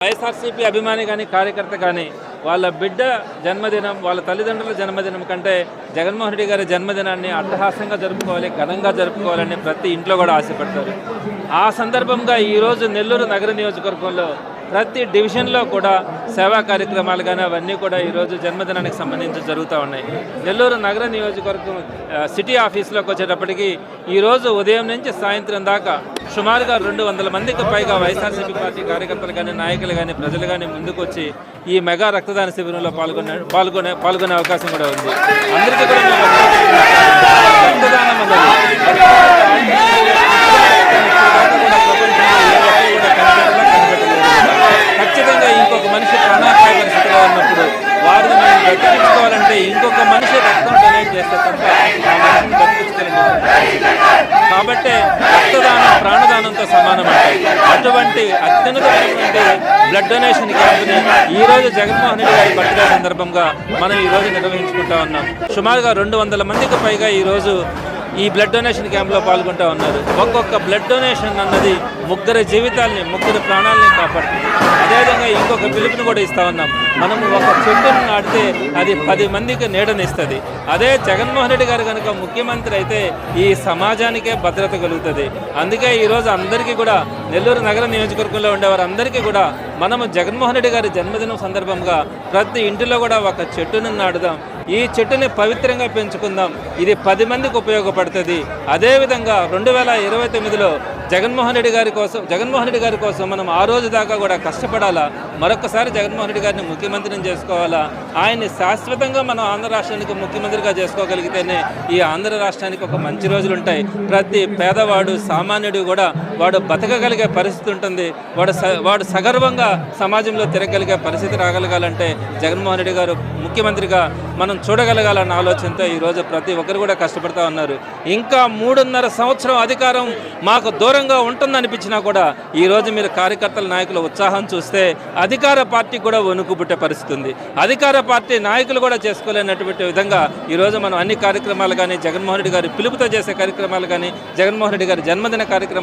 వైఎస్ఆర్సీపీ అభిమాని కానీ కార్యకర్త కానీ వాళ్ళ బిడ్డ జన్మదినం వాళ్ళ తల్లిదండ్రుల జన్మదినం కంటే జగన్మోహన్ రెడ్డి గారి జన్మదినాన్ని అట్టహాసంగా జరుపుకోవాలి, ఘనంగా జరుపుకోవాలని ప్రతి ఇంట్లో కూడా ఆశపడతారు. ఆ సందర్భంగా ఈరోజు నెల్లూరు నగర నియోజకవర్గంలో ప్రతి డివిజన్లో కూడా సేవా కార్యక్రమాలు కానీ అవన్నీ కూడా ఈరోజు జన్మదినానికి సంబంధించి జరుగుతూ ఉన్నాయి. నెల్లూరు నగర నియోజకవర్గం సిటీ ఆఫీస్లోకి వచ్చేటప్పటికి ఈరోజు ఉదయం నుంచి సాయంత్రం దాకా సుమారుగా 200 మందికి పైగా వైఎస్ఆర్సీపీ పార్టీ కార్యకర్తలు కానీ నాయకులు కానీ ప్రజలు కానీ ముందుకు వచ్చి ఈ మెగా రక్తదాన శిబిరంలో పాల్గొనే అవకాశం కూడా ఉంది. అందరికీ కూడా రక్తదానం ఖచ్చితంగా ఇంకొక మనిషి ప్రాణాపాయ పరిస్థితిలో ఉన్నప్పుడు వారిని మనం బతికించుకోవాలంటే ఇంకొక మనిషి రక్తం డొనేట్ చేస్తే తప్ప ఆ మనిషిని బతికించుకోలేదు. కాబట్టి రక్తదానం ప్రాణదానంతో సమానం అంటే అటువంటి అత్యున్నతమైనటువంటి బ్లడ్ డొనేషన్ క్యాంపుని ఈరోజు జగన్మోహన్ రెడ్డి గారి బర్త్డే సందర్భంగా మనం ఈరోజు నిర్వహించుకుంటా ఉన్నాం. సుమారుగా 200 మందికి పైగా ఈరోజు ఈ బ్లడ్ డొనేషన్ క్యాంప్లో పాల్గొంటూ ఉన్నారు. ఒక్కొక్క బ్లడ్ డొనేషన్ అన్నది 3 జీవితాలని 3 ప్రాణాలని కాపాడుతుంది. అదేవిధంగా ఇంకొక పిలుపుని కూడా ఇస్తా ఉన్నాం. మనము ఒక చెట్టును నాటితే అది 10 మందికి నీడనిస్తుంది. అదే జగన్మోహన్ రెడ్డి గారు కనుక ముఖ్యమంత్రి అయితే ఈ సమాజానికే భద్రత కలుగుతుంది. అందుకే ఈరోజు అందరికీ కూడా నెల్లూరు నగర నియోజకవర్గంలో ఉండేవారు అందరికీ కూడా మనము జగన్మోహన్ రెడ్డి గారి జన్మదినం సందర్భంగా ప్రతి ఇంటిలో కూడా ఒక చెట్టును నాటుదాం. ఈ చెట్టుని పవిత్రంగా పెంచుకుందాం. ఇది 10 మందికి ఉపయోగపడుతుంది. అదేవిధంగా 2029లో జగన్మోహన్ రెడ్డి గారి కోసం మనం ఆ రోజు దాకా కూడా కష్టపడాలా. మరొకసారి జగన్మోహన్ రెడ్డి గారిని ముఖ్యమంత్రిని చేసుకోవాలా. ఆయన్ని శాశ్వతంగా మనం ఆంధ్ర రాష్ట్రానికి ముఖ్యమంత్రిగా చేసుకోగలిగితేనే ఈ ఆంధ్ర రాష్ట్రానికి ఒక మంచి రోజులు ఉంటాయి. ప్రతి పేదవాడు సామాన్యుడు కూడా వాడు బతకగలిగే పరిస్థితి ఉంటుంది. వాడు సగర్వంగా సమాజంలో తిరగలిగే పరిస్థితి రాగలగాలంటే జగన్మోహన్ రెడ్డి గారు ముఖ్యమంత్రిగా మనం చూడగలగాలన్న ఆలోచనతో ఈరోజు ప్రతి ఒక్కరు కూడా కష్టపడుతూ ఉన్నారు. ఇంకా 3.5 సంవత్సరం అధికారం మాకు దూరంగా ఉంటుందనిపించినా కూడా ఈరోజు మీరు కార్యకర్తల నాయకుల ఉత్సాహం చూస్తే అధికార పార్టీ కూడా వణుకు పుట్టే పరిస్థితి ఉంది. అధికార పార్టీ నాయకులు కూడా చేసుకోలేనటువంటి విధంగా ఈరోజు మనం అన్ని కార్యక్రమాలు కానీ జగన్మోహన్ రెడ్డి గారి పిలుపుతో చేసే కార్యక్రమాలు కానీ జగన్మోహన్ రెడ్డి గారి జన్మదిన కార్యక్రమాలు